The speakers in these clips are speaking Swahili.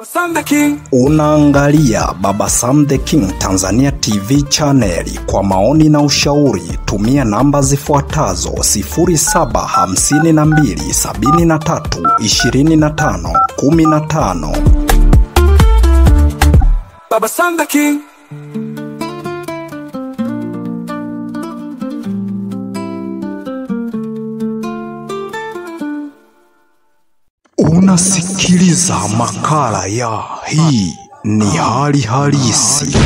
Sam the King. Unaangalia Baba Sam the King Tanzania TV channel. Kwa maoni na ushauri tumia namba zifuatazo 0752732515. Baba Sam the King. Unasikiliza makala ya Hii ni Hali Halisi.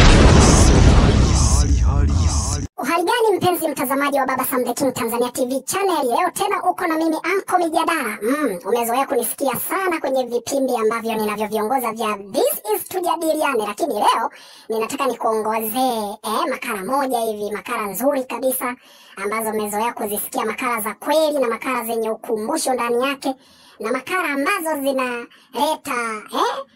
Uhali gani mpenzi mtazamaji wa Baba Sam the King Tanzania TV channel. Leo tena uko na mimi Anko Mijadala. Umezoea kunisikia sana kwenye vipindi ambavyo ninavyoviongoza vya This is Tujadiliane, lakini leo ninataka nikuongozee makala moja hivi, makala nzuri kabisa ambazo umezoea kuzisikia, makala za kweli na makala zenye ukumbusho ndani yake, na makala ambazo zinaleta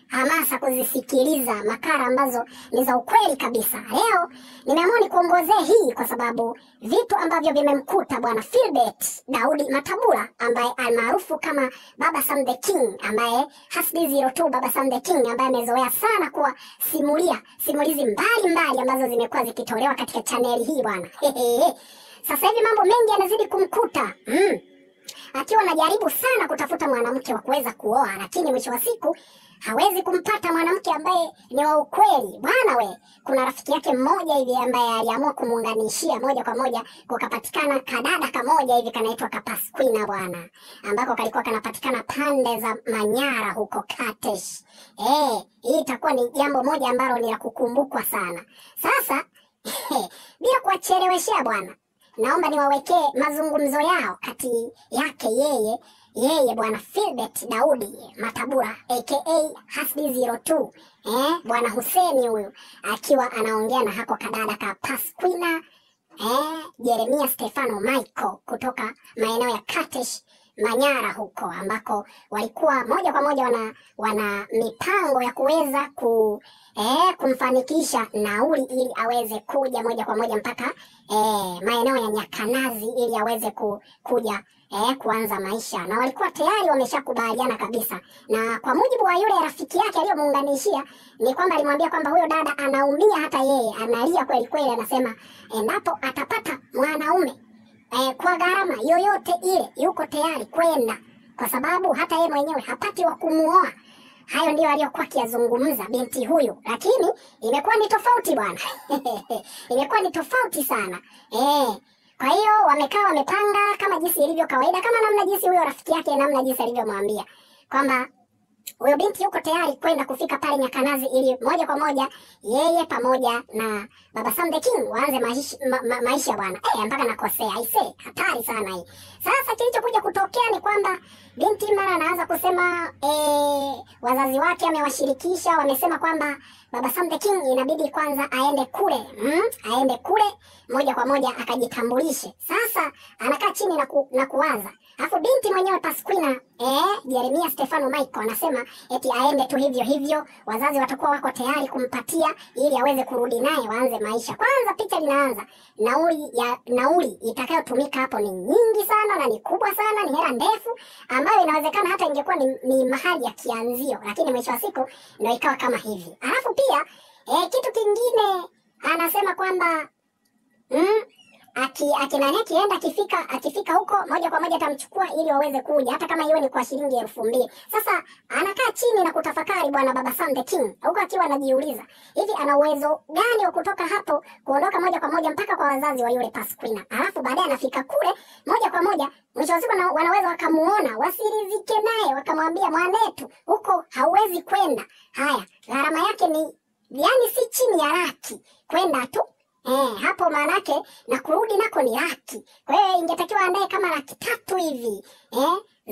hamasa kuzisikiliza, makala ambazo ni za ukweli kabisa. Leo nimeamua nikuongozee hii kwa sababu vitu ambavyo vimemkuta bwana Philbert Daudi Matabula, ambaye almaarufu kama Baba Sam the King, ambaye hasbi 02 Baba Sam the King, ambaye amezoea sana kuwa simulizi mbali ambazo zimekuwa zikitolewa katika chaneli hii bwana. Sasa hivi mambo mengi yanazidi kumkuta. Akiwa anajaribu sana kutafuta mwanamke wa kuweza kuoa, lakini mwisho wa siku hawezi kumpata mwanamke ambaye ni wa ukweli. Bwana we, kuna rafiki yake mmoja hivi ambaye aliamua kumuunganishia moja kwa moja, kukapatikana kadada kamoja hivi kanaitwa Kapaskwina bwana, ambako kalikuwa kanapatikana pande za Manyara huko Katesh. Hii itakuwa ni jambo moja ambalo ni la kukumbukwa sana. Sasa bila kuwacheleweshea bwana, naomba niwawekee mazungumzo yao kati yake yeye bwana Philbert Daudi Matabula aka hasbi 02 bwana Huseni huyu, akiwa anaongea na hako kadada ka Pasquina Jeremia Stefano Michael kutoka maeneo ya Katesh Manyara huko, ambako walikuwa moja kwa moja wana mipango ya kuweza kumfanikisha nauli ili aweze kuja moja kwa moja mpaka maeneo ya Nyakanazi ili aweze kuja kuanza maisha, na walikuwa tayari wameshakubaliana kabisa. Na kwa mujibu wa yule rafiki yake aliyomuunganishia ni kwamba alimwambia kwamba huyo dada anaumia, hata yeye analia kweli kweli, anasema endapo atapata mwanaume kwa gharama yoyote ile yuko tayari kwenda, kwa sababu hata yeye mwenyewe hapati wa kumuoa. Hayo ndio aliyokuwa akiyazungumza binti huyu, lakini imekuwa ni tofauti bwana. Imekuwa ni tofauti sana. Kwa hiyo wamekaa wamepanga kama jinsi ilivyo kawaida, kama namna jinsi huyo rafiki yake namna jinsi alivyomwambia kwamba huyo binti yuko tayari kwenda kufika pale Nyakanazi ili moja kwa moja yeye pamoja na Baba Sam the King waanze maisha bwana. Mpaka nakosea. Aisee, hatari sana hii. Sasa kilichokuja kutokea ni kwamba binti mara anaanza kusema wazazi wake amewashirikisha, wamesema kwamba Baba Sam the King inabidi kwanza aende kule moja kwa moja akajitambulishe. Sasa anakaa chini na kuwaza. Alafu binti mwenyewe Pasquina Jeremia Stefano Michael anasema eti aende tu hivyo, wazazi watakuwa wako tayari kumpatia ili aweze kurudi naye waanze maisha. Kwanza picha linaanza, nauli itakayotumika hapo ni nyingi sana na ni kubwa sana, ni hela ndefu ambayo inawezekana hata ingekuwa ni mahali ya kianzio, lakini mwisho wa siku ndio ikawa kama hivi. Alafu pia kitu kingine anasema kwamba akifika huko moja kwa moja atamchukua ili waweze kuja, hata kama hiyo ni kwa shilingi 2,000. Sasa anakaa chini na kutafakari bwana Baba Sam the King, huko akiwa anajiuliza hivi ana uwezo gani wa kutoka hapo kuondoka moja kwa moja mpaka kwa wazazi wa yule Pasquina. Alafu baadaye anafika kule moja kwa moja, mwisho wa siku wanaweza wakamuona, wasirizike naye, wakamwambia mwanetu huko hauwezi kwenda. Haya, gharama yake ni yani si chini ya laki kwenda tu. Hapo manake na kurudi nako ni laki. Kwa hiyo ingetakiwa andae kama 300,000 hivi.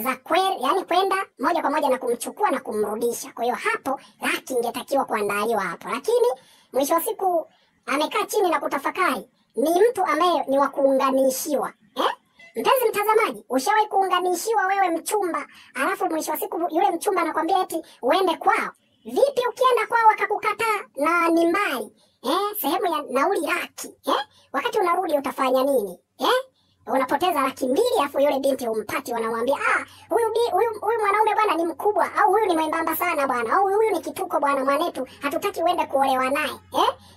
Za kweli, yani kwenda moja kwa moja na kumchukua na kumrudisha. Kwa hiyo hapo laki ingetakiwa kuandaliwa hapo. Lakini mwisho wa siku amekaa chini na kutafakari. Ni mtu ambaye ni wa kuunganishiwa. Mpenzi mtazamaji, ushawahi kuunganishiwa wewe mchumba, alafu mwisho wa siku yule mchumba anakuambia eti uende kwao? Vipi ukienda kwao wakakukataa na ni mbali? Sehemu ya nauli laki. Wakati unarudi utafanya nini? unapoteza 200,000 afu yule binti umpati, wanamwambia huyu mwanaume bwana ni mkubwa, au huyu ni mwembamba sana bwana, au huyu ni kituko bwana mwanetu, hatutaki uende kuolewa naye.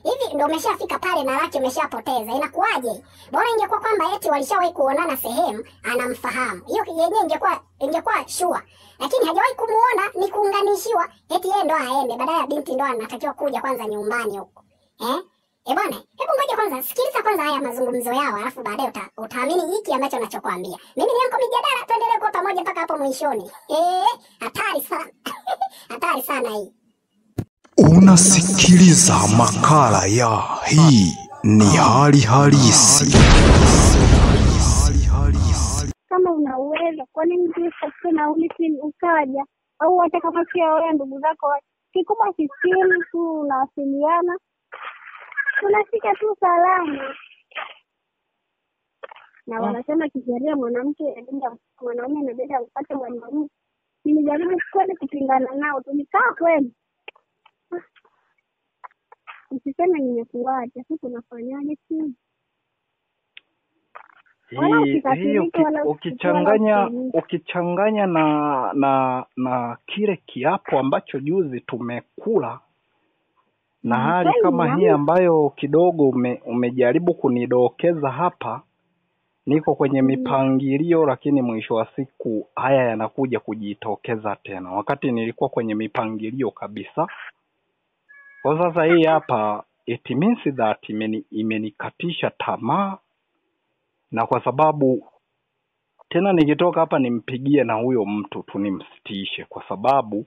Hivi ndio umeshafika pale na laki umeshapoteza. Inakuwaje? Bora ingekuwa kwamba eti walishawahi kuonana sehemu, anamfahamu. Hiyo yenyewe ingekuwa sure. Lakini hajawahi kumuona, ni kuunganishiwa eti yeye ndo aende, badala ya binti ndo anatakiwa kuja kwanza nyumbani huko. Bwana, hebu ngoja kwanza, sikiliza kwanza haya mazungumzo yao, alafu baadaye utaamini hiki ambacho ninachokuambia. Mimi ni Anko Mijadala, tuendelee kwa pamoja mpaka hapo mwishoni. Hatari sana. Hatari sana hii. Unasikiliza makala ya Hii ni Hali Halisi. Kama una uwezo, kwa nini usitafute nauli ukaja? Au hata kama sio wewe, ndugu zako, kikubwa simu tu, unawasiliana, unafika tu salama. Na wanasema kisheria mwanamke mwanaume anabeba kupata mwanamke. Nilijaribu kwenda kupingana nao, tulikaa kweli. Usiseme nimekuacha, sisi tunafanyaje tu? Ukichanganya na kile kiapo ambacho juzi tumekula na hali kama hii ambayo kidogo umejaribu kunidokeza hapa, niko kwenye mipangilio, lakini mwisho wa siku haya yanakuja kujitokeza tena wakati nilikuwa kwenye mipangilio kabisa. Kwa sasa hii hapa it means that imenikatisha tamaa, na kwa sababu tena nikitoka hapa nimpigie na huyo mtu tu nimsitishe, kwa sababu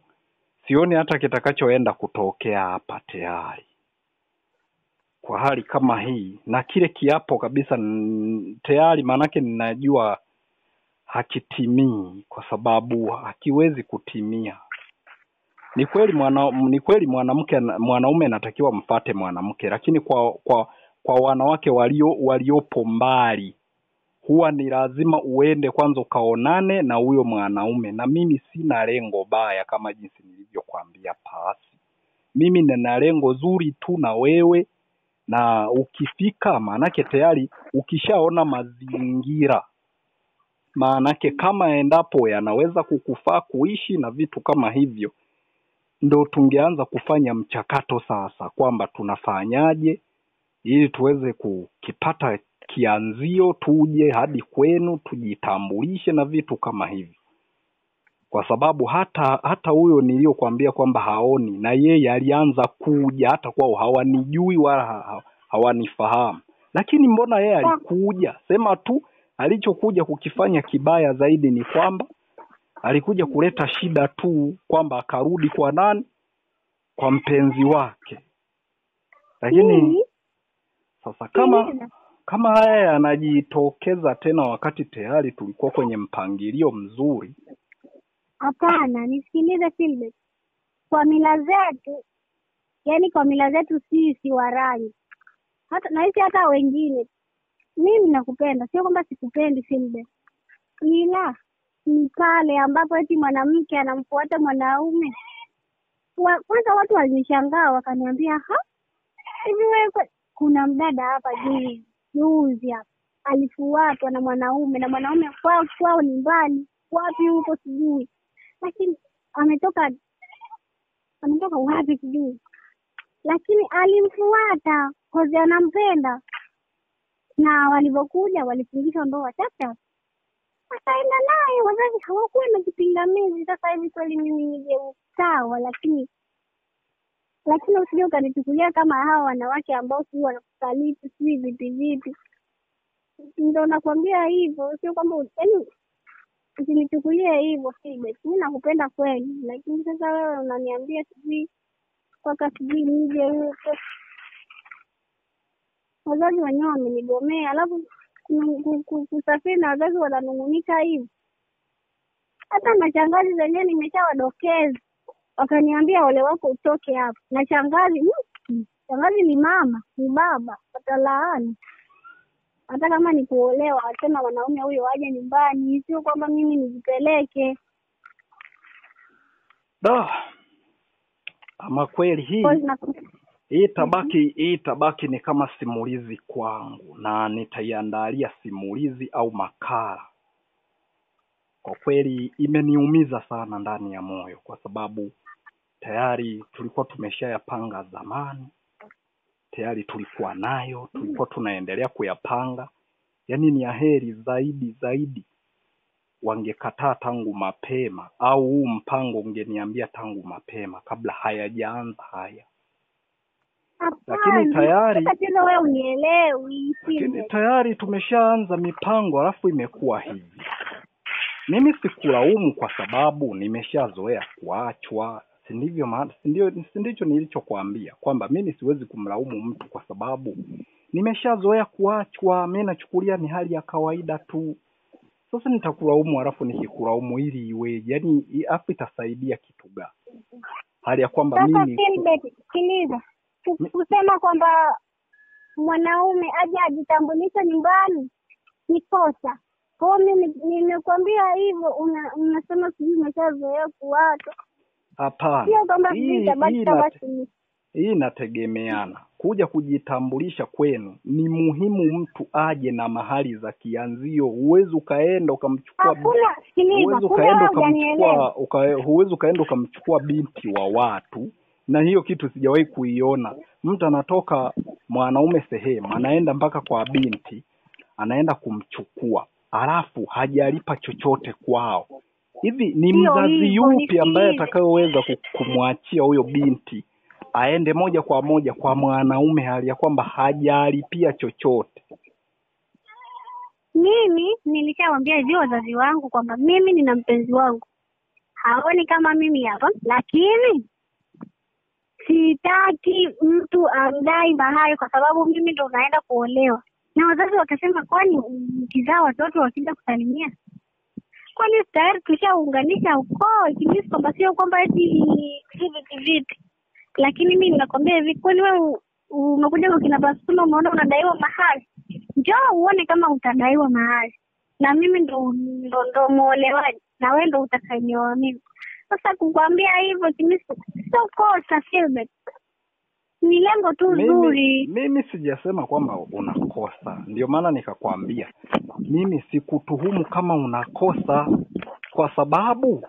sioni hata kitakachoenda kutokea hapa tayari kwa hali kama hii. Na kile kiapo kabisa tayari manake ninajua hakitimii, kwa sababu hakiwezi kutimia. Ni kweli mwanaume anatakiwa mfate mwanamke, lakini kwa wanawake waliopo mbali huwa ni lazima uende kwanza ukaonane na huyo mwanaume. Na mimi sina lengo baya kama jinsi nilivyokuambia pasi. Mimi nina lengo zuri tu na wewe, na ukifika manake tayari ukishaona mazingira, manake kama endapo yanaweza kukufaa kuishi na vitu kama hivyo, ndo tungeanza kufanya mchakato sasa kwamba tunafanyaje ili tuweze kukipata kianzio, tuje hadi kwenu tujitambulishe na vitu kama hivi. Kwa sababu hata huyo niliyokuambia kwamba haoni, na yeye alianza kuja, hata kwao hawanijui wala hawanifahamu, lakini mbona yeye alikuja? Sema tu alichokuja kukifanya kibaya zaidi ni kwamba alikuja kuleta shida tu, kwamba akarudi kwa nani? Kwa mpenzi wake. Lakini sasa kama haya yanajitokeza tena wakati tayari tulikuwa kwenye mpangilio mzuri. Hapana, nisikilize Philbert. Kwa mila zetu, yani kwa mila zetu sisi Warangi, hata wengine, mimi nakupenda, sio kwamba sikupendi Philbert. Ila ni pale ambapo eti mwanamke anamfuata mwanaume. Kwanza watu walinishangaa wakaniambia, hivi wewe, kuna mdada hapa juzi hapa alifuatwa na mwanaume kwao ni mbali, wapi huko sijui, lakini ametoka wapi sijui, lakini alimfuata kwa sababu anampenda. Na walipokuja walifungisha ndoa chacha, akaenda naye, wazazi hawakuwa na kipingamizi. Sasa hivi kweli mimi nije sawa, lakini usije ukanichukulia kama hawa wanawake ambao si wanakusaliti si vipi. Ndio nakwambia hivyo, sio kwamba yaani usinichukulie hivyo Philbert. Mimi nakupenda kweli, lakini sasa wewe unaniambia sijui nije huko. Wazazi wenyewe wamenigomea, alafu kusafiri na wazazi wananungunika hivi. Hata mashangazi zenyewe nimeshawadokeza, wakaniambia ole wako utoke hapo. Na shangazi ni mama, ni baba, watalaani. Hata kama ni kuolewa, wasema wanaume huyo waje nyumbani, sio kwamba mimi nijipeleke. Ama kweli hii Hii tabaki ni kama simulizi kwangu, na nitaiandalia simulizi au makala. Kwa kweli imeniumiza sana ndani ya moyo, kwa sababu tayari tulikuwa tumeshayapanga zamani, tayari tulikuwa nayo, tulikuwa tunaendelea kuyapanga. Yaani ni aheri zaidi wangekataa tangu mapema, au huu mpango ungeniambia tangu mapema kabla hayajaanza haya. Lakini tayari tumeshaanza mipango, alafu imekuwa hivi. Mimi sikulaumu kwa sababu nimeshazoea kuachwa. Sindicho nilichokuambia kwamba mimi siwezi kumlaumu mtu kwa sababu nimeshazoea kuachwa. Mimi nachukulia ni hali ya kawaida tu. Sasa nitakulaumu, alafu nikikulaumu ili iwe, yani hapo itasaidia kitu gani? Hali ya kwamba mimi sikiliza, kusema kwamba mwanaume aje ajitambulisha nyumbani ni kosa. Kwa mimi nimekwambia hivyo, unasema sijui umeshazoea kuachwa. Hapana. Sio kwamba hii inategemeana. Kuja kujitambulisha kwenu ni muhimu mtu aje na mahali za kianzio. Huwezi ukaenda ukamchukua binti wa watu, na hiyo kitu sijawahi kuiona. Mtu anatoka mwanaume sehemu, anaenda mpaka kwa binti, anaenda kumchukua, alafu hajalipa chochote kwao. Hivi ni mzazi yupi ambaye atakayeweza kumwachia huyo binti aende moja kwa moja kwa mwanaume hali ya kwamba hajalipia chochote? Mimi nilishawaambia hivyo wazazi wangu kwamba mimi nina mpenzi wangu, haoni kama mimi hapa, lakini sitaki mtu amdai mahari kwa sababu mimi ndo naenda kuolewa. Na wazazi wakasema, kwani mkizaa watoto wakija kusalimia? Kwani tayari tushaunganisha ukoo, ikimisi kwamba sio kwamba eti vipi. Lakini mimi ninakwambia hivi, kwani wewe umekuja kwa kina Basuma umeona unadaiwa mahari? Njoo uone kama utadaiwa mahari. Na mimi ndo muolewaji, na wewe ndo utakayenioa mimi. Sasa kukwambia hivyo kimisi sio kosa, Philbert. Ni lengo tu nzuri. Mimi sijasema kwamba unakosa. Ndio maana nikakwambia mimi sikutuhumu kama unakosa, kwa sababu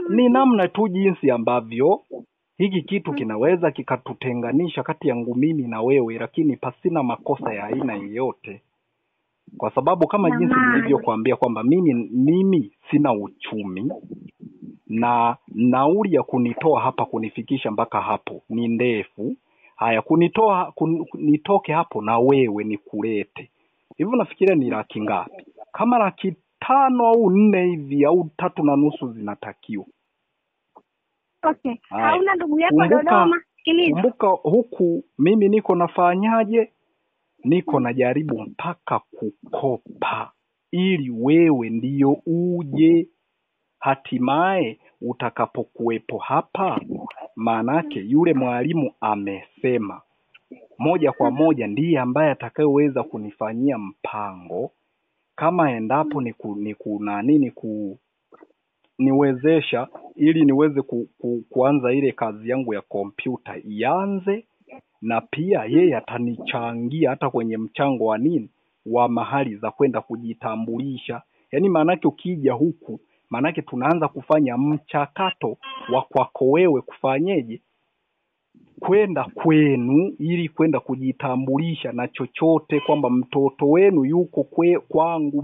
ni namna tu jinsi ambavyo hiki kitu kinaweza kikatutenganisha kati yangu mimi na wewe, lakini pasina makosa ya aina yoyote. Kwa sababu kama jinsi nilivyokuambia kwamba mimi sina uchumi, na nauli ya kunitoa hapa kunifikisha mpaka hapo ni ndefu. Haya, nitoke hapo na wewe nikulete. Hivi unafikiria ni laki ngapi? Kama laki 5 au 4 hivi au 3.5 zinatakiwa. Okay. Hauna ndugu yako Dodoma? Kumbuka huku mimi niko nafanyaje? Niko najaribu mpaka kukopa ili wewe ndiyo uje. Hatimaye utakapokuwepo hapa, manake yule mwalimu amesema moja kwa moja ndiye ambaye atakayeweza kunifanyia mpango, kama endapo niwezesha ili niweze kuanza ile kazi yangu ya kompyuta ianze, na pia yeye atanichangia hata kwenye mchango wa mahali za kwenda kujitambulisha. Yaani manake ukija huku, manake tunaanza kufanya mchakato wa kwako wewe kufanyeje, kwenda kwenu ili kwenda kujitambulisha na chochote, kwamba mtoto wenu yuko kwangu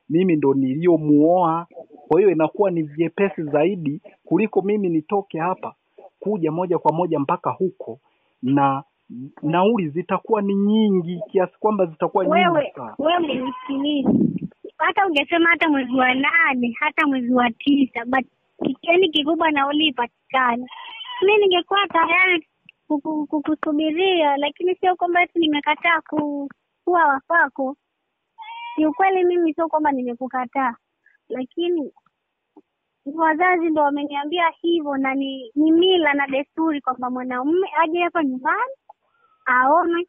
mimi ndo niliomuoa. Kwa hiyo inakuwa ni vyepesi zaidi kuliko mimi nitoke hapa kuja moja kwa moja mpaka huko, na nauli zitakuwa ni nyingi kiasi kwamba zitakuwa nyingi sana. Wewe nisikilize. Hata ungesema hata mwezi wa 8, hata mwezi wa 9, but kieni kikubwa nauli ipatikane. Mimi ningekuwa tayari kukusubiria, lakini sio kwamba eti nimekataa kuwa wafako. Ni ukweli mimi sio kwamba nimekukataa, lakini wazazi ndo wameniambia hivyo, na ni mila na desturi kwamba mwanaume aje hapa nyumbani aone.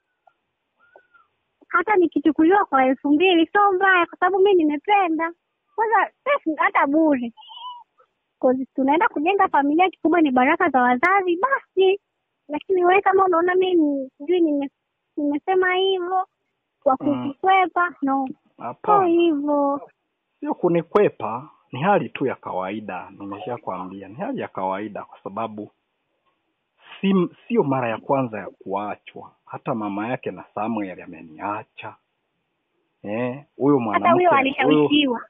Hata nikichukuliwa kwa 2,000 sio mbaya, kwa sababu mimi nimependa. Kwanza hata bure. Tunaenda kujenga familia, kikubwa ni baraka za wazazi, basi Lakini wewe kama unaona mimi sijui nimesema hivyo kwa kukwepa, no. Hapana. Hivyo Sio kunikwepa, ni hali tu ya kawaida. Nimeshakwambia ni hali ya kawaida kwa sababu sio mara ya kwanza ya kuachwa. Hata mama yake na Samuel ameniacha.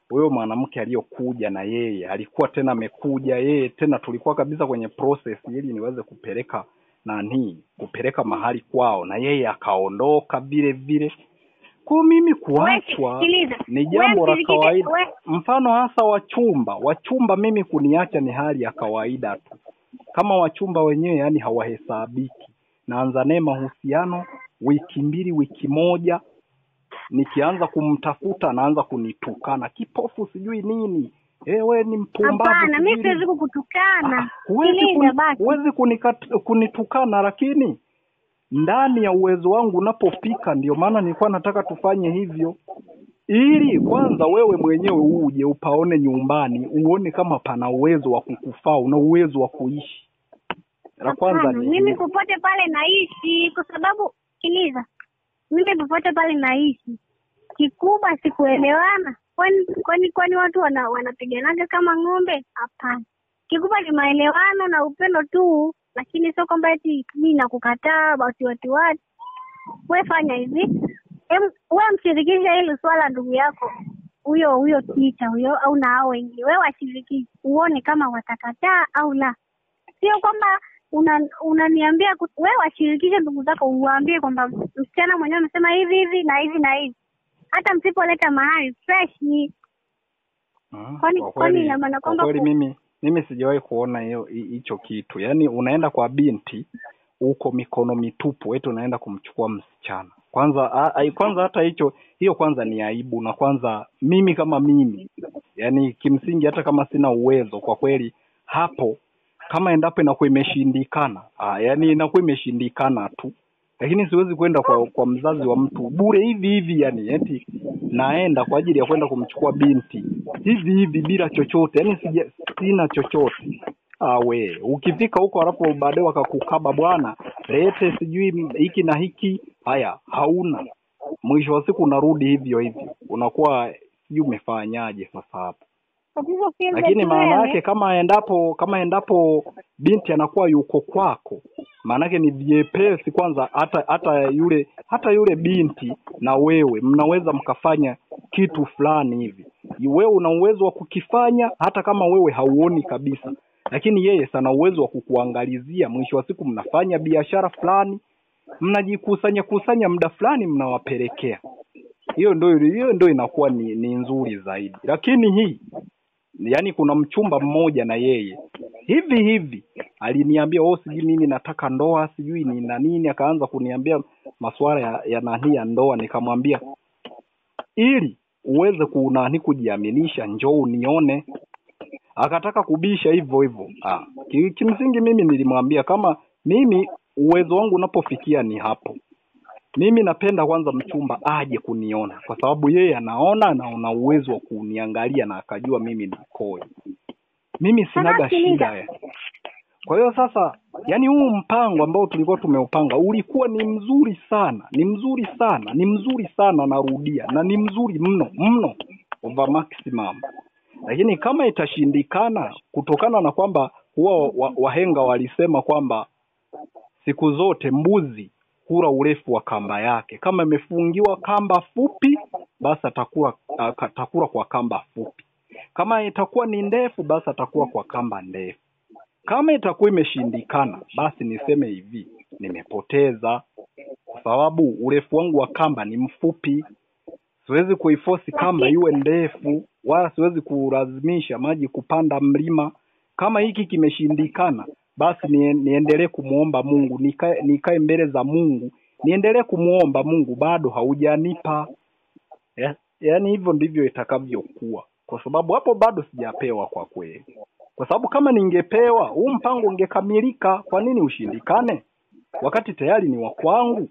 Huyo mwanamke aliyokuja na yeye alikuwa tena amekuja yeye tena, tulikuwa kabisa kwenye process ili niweze kupeleka kupeleka mahali kwao, na yeye akaondoka vile vile. Kwa mimi kuachwa ni jambo la kawaida. Mfano hasa wachumba mimi kuniacha ni hali ya kawaida tu. Kama wachumba wenyewe yani hawahesabiki. Naanza naye mahusiano wiki 2 wiki 1, nikianza kumtafuta naanza kunitukana, kipofu sijui nini. Wewe ni mpumbavu. Hapana, mimi siwezi kukutukana. Huwezi kunitukana, lakini ndani ya uwezo wangu unapofika, ndio maana nilikuwa nataka tufanye hivyo. Ili kwanza wewe mwenyewe uje upaone nyumbani, uone kama pana uwezo wa kukufaa, una uwezo wa kuishi. La kwanza ni mimi popote pale naishi, kwa sababu sikiliza, mimi popote pale naishi. Kikubwa sikuelewana. Kwani watu wanapiganaga kama ng'ombe? Hapana. Kikubwa ni maelewano na upendo tu, lakini sio kwamba eti mimi nakukataa basi watu. Wewe fanya hivi. Wewe mshirikishe hilo swala ndugu yako. Huyo kicha huyo au na hao wengine. Wewe washirikishe uone kama watakataa au la. Sio kwamba unaniambia wewe washirikishe ndugu zako, uwaambie kwamba msichana mwenyewe amesema hivi na hivi na hivi. Hata msipoleta mahali fresh ni kwani ina maana kwamba mimi sijawahi kuona hicho kitu. Yaani unaenda kwa binti uko mikono mitupu, eti unaenda kumchukua msichana. Kwanza hata hiyo kwanza ni aibu. Na kwanza mimi kama mimi, yani kimsingi hata kama sina uwezo kwa kweli hapo, kama endapo inakuwa imeshindikana, yani inakuwa imeshindikana tu. Lakini siwezi kwenda kwa mzazi wa mtu bure hivi yani eti naenda kwa ajili ya kwenda kumchukua binti hivi bila chochote. Yani sina chochote. Ukifika huko alafu baadaye wakakukaba, bwana lete sijui hiki na hiki, haya hauna. Mwisho wa siku unarudi hivyo. Unakuwa sijui umefanyaje sasa hapo. Lakini maana yake kama endapo binti anakuwa yuko kwako, maana yake ni vyepesi kwanza hata yule binti na wewe mnaweza mkafanya kitu fulani hivi. Wewe una uwezo wa kukifanya hata kama wewe hauoni kabisa, lakini yeye sana uwezo wa kukuangalizia. Mwisho wa siku mnafanya biashara fulani, mnajikusanya muda fulani mnawapelekea. Hiyo ndio inakuwa ni nzuri zaidi. Lakini yani kuna mchumba mmoja na yeye hivi aliniambia sijui mimi nataka ndoa sijui ni na nini, akaanza kuniambia masuala ya ndoa. Nikamwambia ili uweze kujiaminisha njoo unione. Akataka kubisha hivyo. Kimsingi mimi nilimwambia kama mimi uwezo wangu unapofikia ni hapo. Mimi napenda kwanza mchumba aje kuniona, kwa sababu yeye anaona na una uwezo wa kuniangalia na akajua mimi nikoje. Mimi sinaga shida. Kwa hiyo sasa, yani huu mpango ambao tulikuwa tumeupanga ulikuwa ni mzuri sana, narudia, na ni mzuri mno over maximum. Lakini kama itashindikana, kutokana na kwamba huwa wahenga walisema kwamba siku zote mbuzi hula urefu wa kamba yake. Kama imefungiwa kamba fupi, basi atakula kwa kamba fupi. Kama itakuwa ni ndefu, basi atakuwa kwa kamba ndefu. Kama itakuwa imeshindikana, basi niseme hivi, nimepoteza, kwa sababu urefu wangu wa kamba ni mfupi. Siwezi kuiforce kamba iwe ndefu, wala siwezi kulazimisha maji kupanda mlima. Kama hiki kimeshindikana, basi niendelee kumuomba Mungu, nikae mbele za Mungu, niendelee kumuomba Mungu, bado haujanipa. Yaani hivyo ndivyo itakavyokuwa, kwa sababu hapo bado sijapewa kwa kweli. Kwa sababu kama ningepewa, huu mpango ungekamilika. Kwa nini ushindikane wakati tayari ni wa kwangu?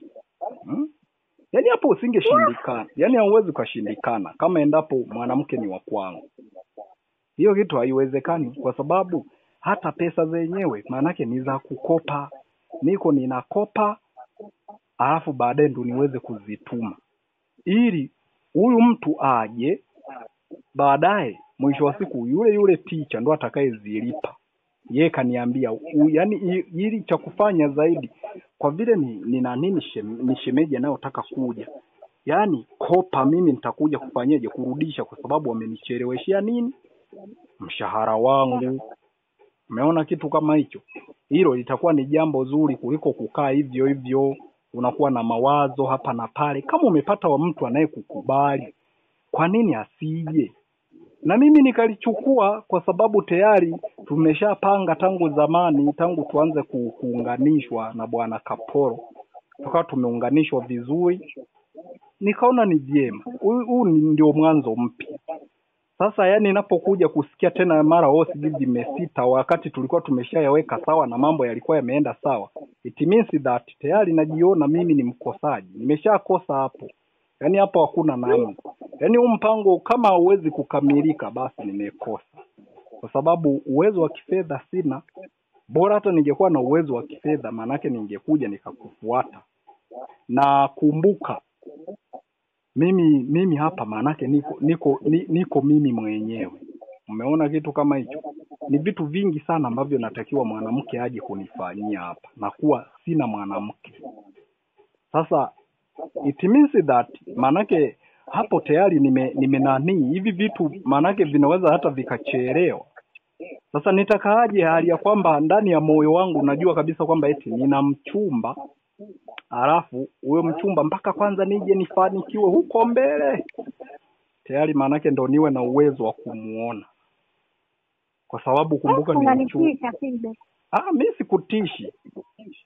Yaani hapo usingeshindikana. Yaani hauwezi kushindikana kama endapo mwanamke ni wa kwangu. Hiyo kitu haiwezekani, kwa sababu hata pesa zenyewe maana yake ni za kukopa. niko ninakopa, alafu baadaye ndo niweze kuzituma, ili huyu mtu aje baadaye mwisho wa siku yule teacher ndo atakayezilipa. Yeye kaniambia yani ili cha kufanya zaidi, kwa vile ni shemeji anayotaka kuja, yani kopa mimi nitakuja kufanyaje kurudisha, kwa sababu wamenicheleweshia mshahara wangu. Umeona kitu kama hicho? Hilo litakuwa ni jambo zuri kuliko kukaa hivyo unakuwa na mawazo hapa na pale. Kama umepata wa mtu anayekukubali, kwa nini asije? Na mimi nikalichukua kwa sababu tayari tumeshapanga tangu zamani, tangu tuanze kuunganishwa na bwana Kaporo. Tukawa tumeunganishwa vizuri. Nikaona ni vyema. Huu ndio mwanzo mpya. Sasa yani ninapokuja kusikia tena mara sijui vimesita, wakati tulikuwa tumeshayaweka sawa na mambo yalikuwa yameenda sawa, it means that tayari najiona mimi ni mkosaji. Nimeshakosa hapo. Yani hapo hakuna namna. Yani huu mpango kama hauwezi kukamilika, basi nimekosa. Kwa sababu uwezo wa kifedha sina. Bora hata ningekuwa na uwezo wa kifedha, manake ningekuja nikakufuata. Na kumbuka mimi hapa manake niko mimi mwenyewe. Umeona kitu kama hicho? Ni vitu vingi sana ambavyo natakiwa mwanamke aje kunifanyia hapa, na kuwa sina mwanamke. Sasa it means that manake hapo tayari hivi vitu manake vinaweza hata vikachelewa. Sasa nitakaaje hali ya kwamba ndani ya moyo wangu najua kabisa kwamba eti nina mchumba, alafu huyo mchumba mpaka kwanza nije nifanikiwe huko mbele tayari manake ndo niwe na uwezo wa kumuona. Kwa sababu kumbuka ni mchumba.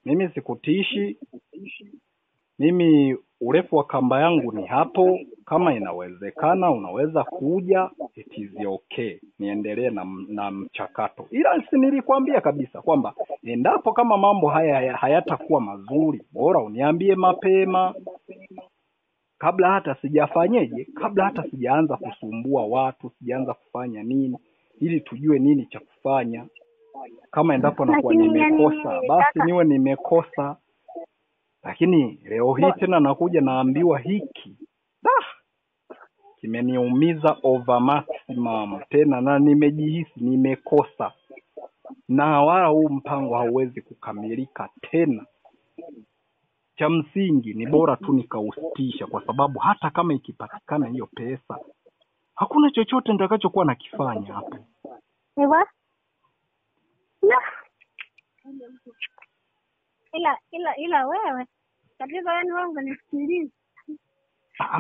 Mimi sikutishi. Mimi urefu wa kamba yangu ni hapo. Kama inawezekana unaweza kuja, it is okay. Niendelee na mchakato. Ila nilikwambia kabisa kwamba endapo kama mambo haya hayatakuwa mazuri, bora uniambie mapema. Kabla hata sijaanza kusumbua watu, sijaanza kufanya nini, ili tujue nini cha kufanya. Kama endapo nakuwa nimekosa, basi niwe nimekosa. Lakini leo hii tena nakuja naambiwa hiki. Kimeniumiza over maximum tena, na nimejihisi nimekosa. Na wala huu mpango hauwezi kukamilika tena. Cha msingi ni bora tu nikausitisha, kwa sababu hata kama ikipatikana hiyo pesa, hakuna chochote nitakachokuwa nakifanya hapa. Ewa? Ila wewe tatizo yani wewe unanisikiliza.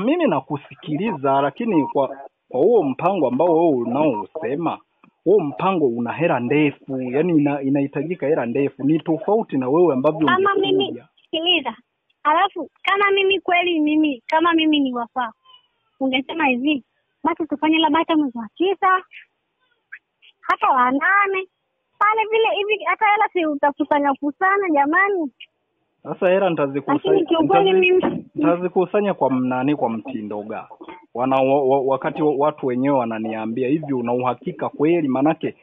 Mimi nakusikiliza, lakini kwa huo mpango ambao wewe unaousema, huo mpango una hela ndefu, yani inahitajika hela ndefu. Ni tofauti na wewe ambavyo kama mimi sikiliza. Alafu kama mimi ni wafaa, ungesema hivi, basi tufanye labda hata mwezi wa 9 hata wa 8 pale vile hivi, hata hela si utakusanya jamani. Sasa hela nitazikusanya kwa kwa mtindo gani? Wakati watu wenyewe wananiambia hivi, una uhakika kweli? Manake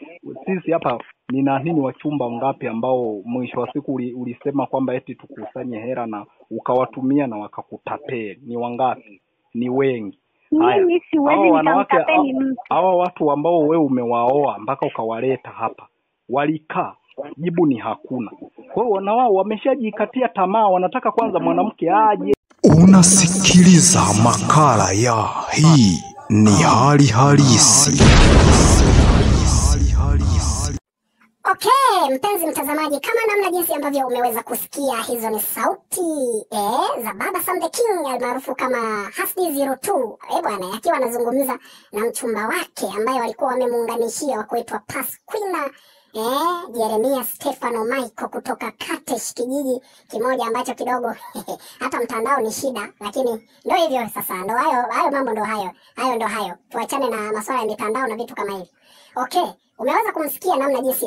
sisi hapa nini wachumba ngapi ambao mwisho wa siku ulisema kwamba eti tukusanye hela na ukawatumia na wakakutapeli? Ni wangapi? Ni wengi. Mimi siwezi nikamtapeli mtu. Hawa watu ambao wewe umewaoa mpaka ukawaleta hapa, walikaa, jibu ni hakuna. Kwa hiyo na wao wameshajikatia tamaa, wanataka kwanza mwanamke aje. Unasikiliza makala ya Hii ni Hali Halisi. Okay, mpenzi mtazamaji, kama namna jinsi ambavyo umeweza kusikia, hizo ni sauti za Baba Sam the King almaarufu kama Hasdi 02. Bwana, akiwa anazungumza na mchumba wake ambaye walikuwa wamemuunganishia wa kuitwa Pasquina Jeremia Stefano Michael kutoka Katesh, kijiji kimoja ambacho kidogo hata mtandao ni shida, lakini ndio hivyo sasa, ndio hayo mambo, ndio hayo. Tuachane na masuala ya mitandao na vitu kama hivyo. Okay, Umeweza kumsikia namna jinsi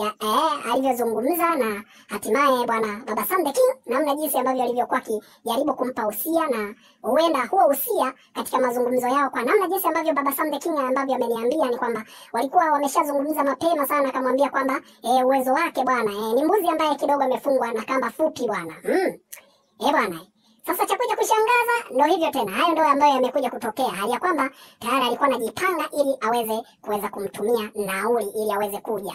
alivyozungumza na hatimaye bwana Baba Sam the King, namna jinsi ambavyo alivyokuwa akijaribu kumpa usia, na huenda huo usia katika mazungumzo yao, kwa namna jinsi ambavyo Baba Sam the King ambavyo ameniambia ni kwamba walikuwa wameshazungumza mapema sana, akamwambia kwamba uwezo wake bwana ni mbuzi ambaye kidogo amefungwa na kamba fupi bwana. Bwana. Sasa cha kuja kushangaza ndio hivyo tena. Hayo ndio ambayo yamekuja kutokea. Hali ya kwamba tayari alikuwa anajipanga ili aweze kuweza kumtumia nauli ili aweze kuja.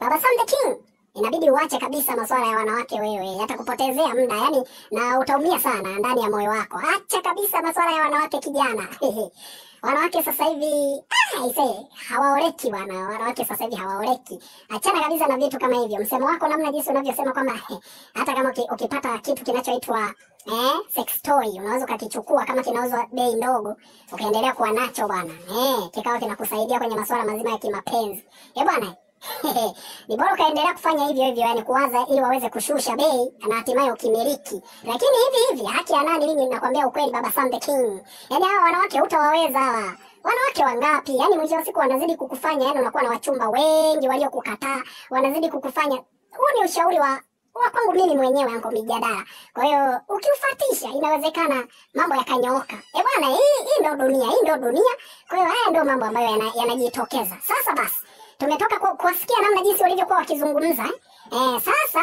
Baba Sam the King, inabidi uache kabisa masuala ya wanawake wewe. Yatakupotezea muda yani, na utaumia sana ndani ya moyo wako. Acha kabisa masuala ya wanawake kijana. Wanawake sasa hivi hawaoleki bwana. Wanawake sasa hivi hawaoleki. Achana kabisa na vitu kama hivyo. Msemo wako namna jinsi unavyosema kwamba hata kama ukipata kitu kinachoitwa sex toy unaweza ukakichukua kama kinauzwa bei ndogo ukaendelea kuwa nacho bwana. Kikao kinakusaidia kwenye masuala mazima ya kimapenzi. Bwana. Ni bora kaendelea kufanya hivyo hivyo, yani kuwaza ili waweze kushusha bei na hatimaye ukimiliki. Lakini hivi haki ya nani? Mimi ninakwambia ukweli Baba Sam the King. Yani hawa wanawake hutawaweza hawa. Wanawake wangapi? Yani mwisho wa siku wanazidi kukufanya, yani unakuwa na wachumba wengi waliokukataa, wanazidi kukufanya. Huu ni ushauri wa kwangu mimi mwenyewe yangu mijadala. Kwa hiyo ukiufuatisha inawezekana mambo yakanyooka. Bwana, hii ndio dunia. Kwa hiyo haya ndio mambo ambayo yanajitokeza. Sasa basi tumetoka kuwasikia namna jinsi walivyokuwa wakizungumza. Sasa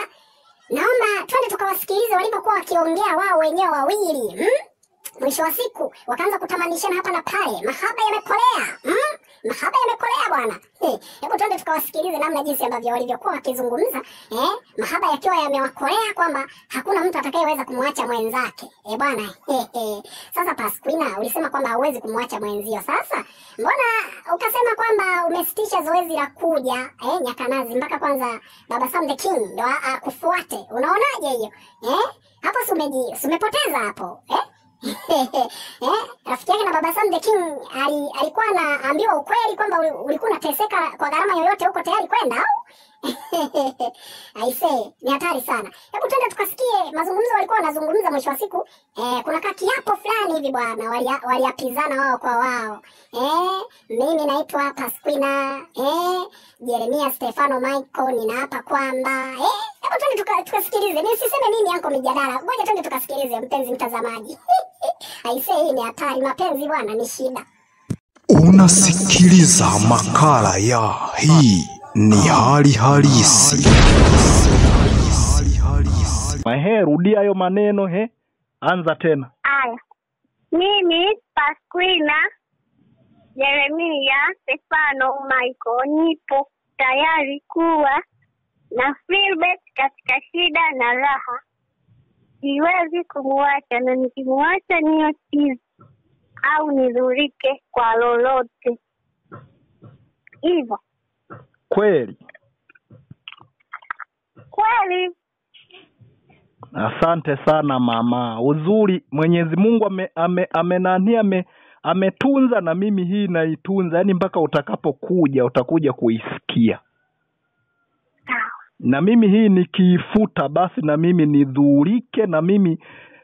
naomba twende tukawasikilize walivyokuwa wakiongea wao wenyewe wawili. Mwisho wa siku wakaanza kutamanishana hapa na pale. Mahaba yamekolea. Mahaba yamekolea bwana. Hebu twende tukawasikilize namna jinsi ambavyo walivyokuwa wakizungumza. Mahaba yakiwa yamewakolea kwamba hakuna mtu atakayeweza kumwacha mwenzake. Bwana. Sasa Pasquina ulisema kwamba hauwezi kumwacha mwenzio. Sasa mbona ukasema kwamba umesitisha zoezi la kuja Nyakanazi mpaka kwanza Baba Sam the King ndo akufuate? Unaonaje hiyo? Hapo umepoteza hapo. Rafiki yake na Baba Sam the King alikuwa anaambiwa ukweli kwamba ulikuwa unateseka kwa gharama yoyote huko tayari kwenda au? Ni hatari sana. Hebu twende tukasikie mazungumzo walikuwa wanazungumza. Mwisho wa siku kuna kiapo fulani hivi bwana waliapizana wao kwa wao. Mimi naitwa Pasquina, Jeremia Stefano Michael ninaapa kwamba hebu twende tukasikilize. Nisiseme mimi yanko mijadala. Ngoja twende tukasikilize mpenzi mtazamaji. Hii ni hatari. Mapenzi bwana ni shida. Unasikiliza makala ya Hii ni Hali Halisi. Rudia hayo maneno anza tena. Aya. Mimi Pasquina Jeremia Stefano Michael nipo tayari kuwa na Philbert katika shida na raha. Siwezi kumwacha, na nikimwacha niyo chizi au nidhurike kwa lolote. Hivyo. Kweli. Asante sana mama. Uzuri Mwenyezi Mungu ametunza na mimi hii naitunza. Yani mpaka utakapokuja utakuja kuisikia. Na mimi hii nikiifuta basi na mimi nidhurike,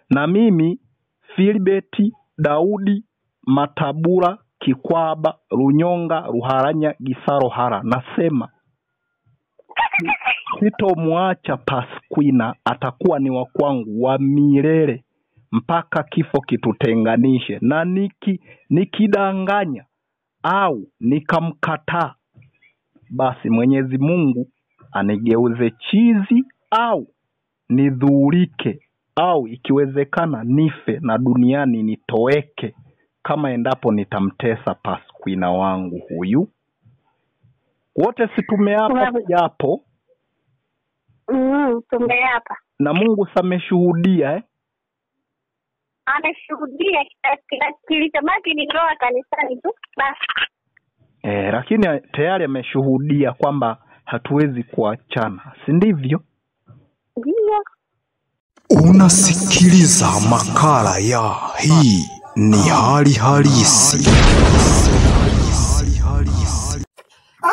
na mimi Philbert Daudi Matabura Kikwaba Runyonga Ruharanya Gisaro Hara nasema sitomwacha Pasquina, atakuwa ni wa kwangu wa milele mpaka kifo kitutenganishe. Na nikidanganya au nikamkataa, basi Mwenyezi Mungu anigeuze chizi au nidhurike, au ikiwezekana nife na duniani nitoweke, kama endapo nitamtesa Pasquina wangu huyu. Wote si tumeapa japo. Tumeapa. Na Mungu sameshuhudia Ameshuhudia, kilichobaki ni ndoa kanisani tu basi. Lakini tayari ameshuhudia kwamba hatuwezi kuachana, si ndivyo? Ndio. Unasikiliza makala ya Hii ni Hali Halisi.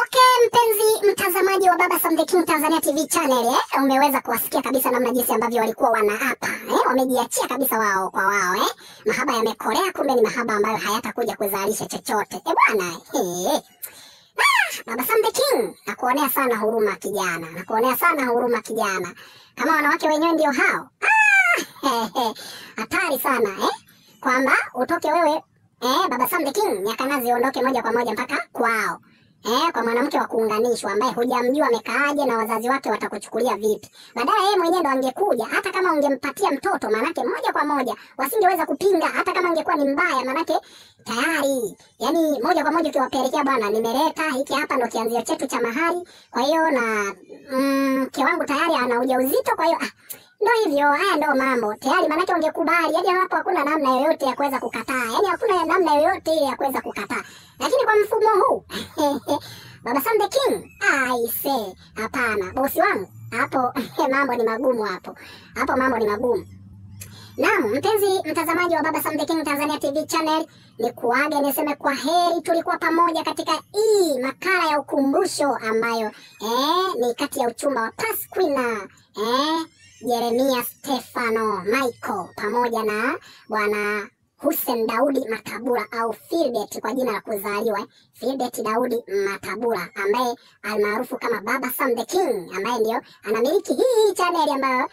Okay, mpenzi mtazamaji wa Baba Sam the King Tanzania TV channel, umeweza kuwasikia kabisa namna jinsi ambavyo walikuwa wanaapa. Wamejiachia kabisa wao kwa wao. Mahaba yamekolea, kumbe ni mahaba ambayo hayatakuja kuzalisha chochote. Bwana. Baba Sam the King, nakuonea sana huruma kijana. Nakuonea sana huruma kijana. Kama wanawake wenyewe ndio hao. Hatari sana kwamba utoke wewe Baba Sam the King, Nyakanazi ondoke moja kwa moja mpaka kwao. Kwa mwanamke wa kuunganishwa ambaye hujamjua amekaaje na wazazi wake watakuchukulia vipi. Baadaye yeye mwenyewe ndo angekuja, hata kama ungempatia mtoto manake moja kwa moja wasingeweza kupinga, hata kama angekuwa ni mbaya manake tayari. Yaani moja kwa moja ukiwapelekea bwana nimeleta hiki hapa ndo kianzio chetu cha mahali. Kwa hiyo na mke wangu tayari ana ujauzito, kwa hiyo ndio hivyo, haya ndio mambo. Tayari manake ungekubali. Yaani hapo hakuna namna yoyote ya kuweza kukataa. Yaani hakuna namna yoyote ile ya kuweza kukataa. Lakini kwa mfumo huu Baba Sam the King, aise, hapana. Bosi wangu, hapo mambo ni magumu hapo. Hapo mambo ni magumu. Naam, mpenzi mtazamaji wa Baba Sam the King Tanzania TV channel, ni kuage niseme kwa heri. Tulikuwa pamoja katika hii makala ya ukumbusho ambayo ni kati ya uchumba wa Pasquina Jeremia Stefano Michael pamoja na bwana Hussein Daudi Matabura au Philbert kwa jina la kuzaliwa Philbert Daudi Matabura, ambaye almaarufu kama Baba Sam the King, ambaye ndio anamiliki hii channel ambayo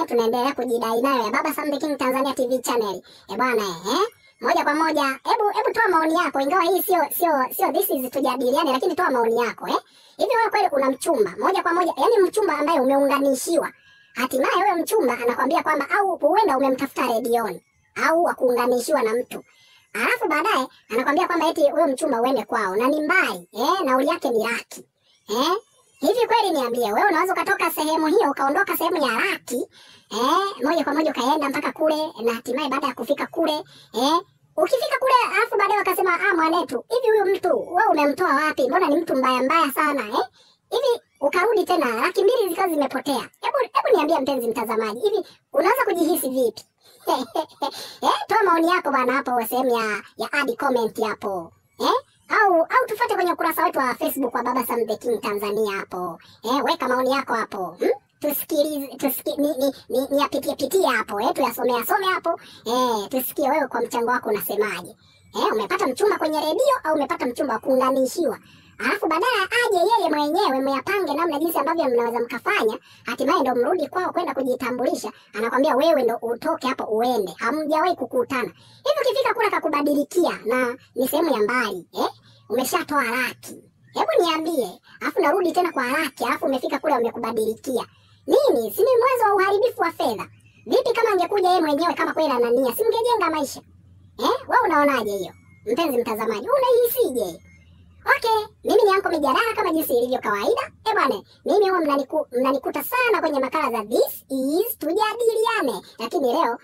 tunaendelea kujidai nayo ya Baba Sam the King Tanzania TV channel. Bwana moja kwa moja, hebu toa maoni yako, ingawa hii sio this is tujadiliane, lakini toa maoni yako. Hivi wewe kweli una mchumba moja kwa moja, yani mchumba ambaye umeunganishiwa, hatimaye wewe mchumba anakuambia kwamba au huenda umemtafuta redioni au wakuunganishiwa na mtu, alafu baadaye anakuambia kwamba eti wewe mchumba uende kwao na ni mbali nauli yake ni laki. Hivi kweli niambie, wewe unaweza ukatoka sehemu hiyo ukaondoka sehemu ya laki moja kwa moja ukaenda mpaka kule, na hatimaye baada ya kufika kule ukifika kule alafu baadaye wakasema mwanetu, hivi huyu mtu wewe umemtoa wapi? Mbona ni mtu mbaya sana hivi ukarudi tena laki mbili zikawa zimepotea. Hebu niambie mpenzi mtazamaji, hivi unaweza kujihisi vipi? Toa maoni yako bwana hapo sehemu ya add comment hapo. Au tufuate kwenye ukurasa wetu wa Facebook wa Baba Sam the King Tanzania hapo. Weka maoni yako hapo. Tusikilize, niyapitie hapo. Tuyasomea hapo. Tusikie wewe kwa mchango wako unasemaje. Umepata mchumba kwenye redio au umepata mchumba wa kuunganishiwa? Alafu baadaye aje yeye mwenyewe myapange namna jinsi ambavyo mnaweza mkafanya, hatimaye ndo mrudi kwao kwenda kujitambulisha, anakwambia wewe ndo utoke hapo uende, hamjawahi kukutana. Hivi ukifika kule kakubadilikia na ni sehemu ya mbali, umeshatoa laki. Hebu niambie, alafu narudi tena kwa laki, alafu umefika kule umekubadilikia. Nini? Si ni mwanzo wa uharibifu wa fedha. Vipi kama angekuja yeye mwenyewe kama kweli ana nia, si mngejenga maisha? Wewe unaonaje hiyo? Mpenzi mtazamaji, unahisije? Okay, mimi ni Anko Mijadala kama jinsi ilivyo kawaida. Bwana, mimi huwa mnanikuta sana kwenye makala za This is Tujadiliane. Lakini leo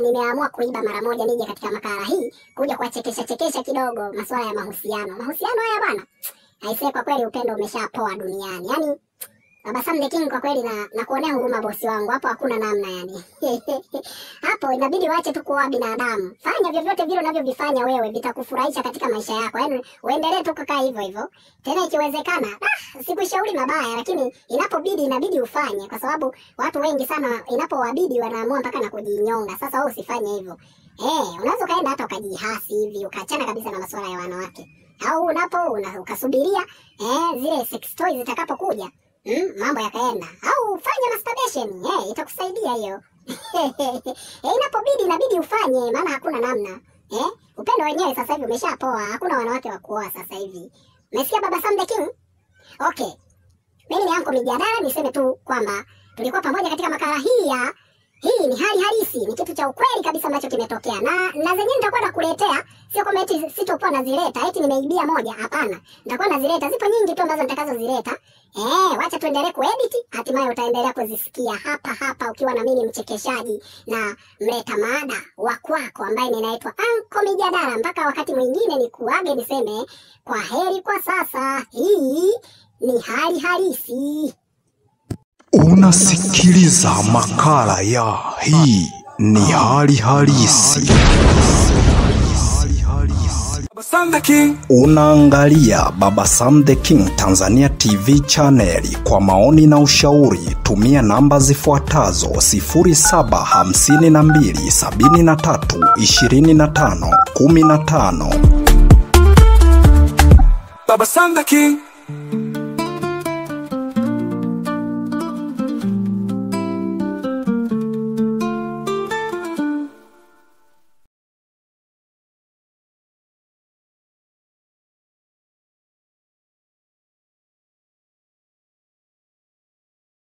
nimeamua kuiba mara moja nije katika makala hii kuja kuwachekesha kidogo masuala ya mahusiano. Mahusiano haya bwana, aisee, kwa kweli upendo umeshapoa duniani. Yaani Baba Sam the King kwa kweli na kuonea huruma bosi wangu. Hapo hakuna namna yani. Hapo inabidi waache tu kuwa binadamu. Fanya vyovyote vile unavyovifanya wewe, vitakufurahisha katika maisha yako. Yaani uendelee tu kukaa hivyo. Tena ikiwezekana, sikushauri mabaya, lakini inapobidi inabidi ufanye, kwa sababu watu wengi sana inapowabidi wanaamua mpaka na kujinyonga. Sasa wewe usifanye hivyo. Unaweza kaenda hata ukajihasi hivi, ukaachana kabisa na masuala ya wanawake. Au ukasubiria zile sex toys zitakapokuja. Mambo yakaenda. Au fanya masturbation. Itakusaidia hiyo. Inapobidi inabidi ufanye, maana hakuna namna. Upendo wenyewe sasa hivi umeshapoa. Hakuna wanawake wa kuoa sasa hivi. Umesikia Baba Sam the King? Okay. Mimi ni Anko Mijadala, niseme tu kwamba tulikuwa pamoja katika makala hii ni hali halisi, ni kitu cha ukweli kabisa ambacho kimetokea. Na zenyewe nitakuwa nakuletea, sio kama eti sitokuwa nazileta, eti nimeibia moja, hapana. Nitakuwa nazileta, zipo nyingi tu ambazo nitakazozileta. Wacha tuendelee kuedit, hatimaye utaendelea kuzisikia hapa ukiwa na mimi mchekeshaji na mleta mada wa kwako ambaye ninaitwa Anko Mijadala. Mpaka wakati mwingine ni kuage niseme kwa heri kwa sasa. Hii ni hali halisi. Unasikiliza makala ya Hii ni Hali Halisi. Baba Sam the King. Unaangalia Baba Sam the King Tanzania TV channel. Kwa maoni na ushauri tumia namba zifuatazo 0752732515. Baba Sam the King.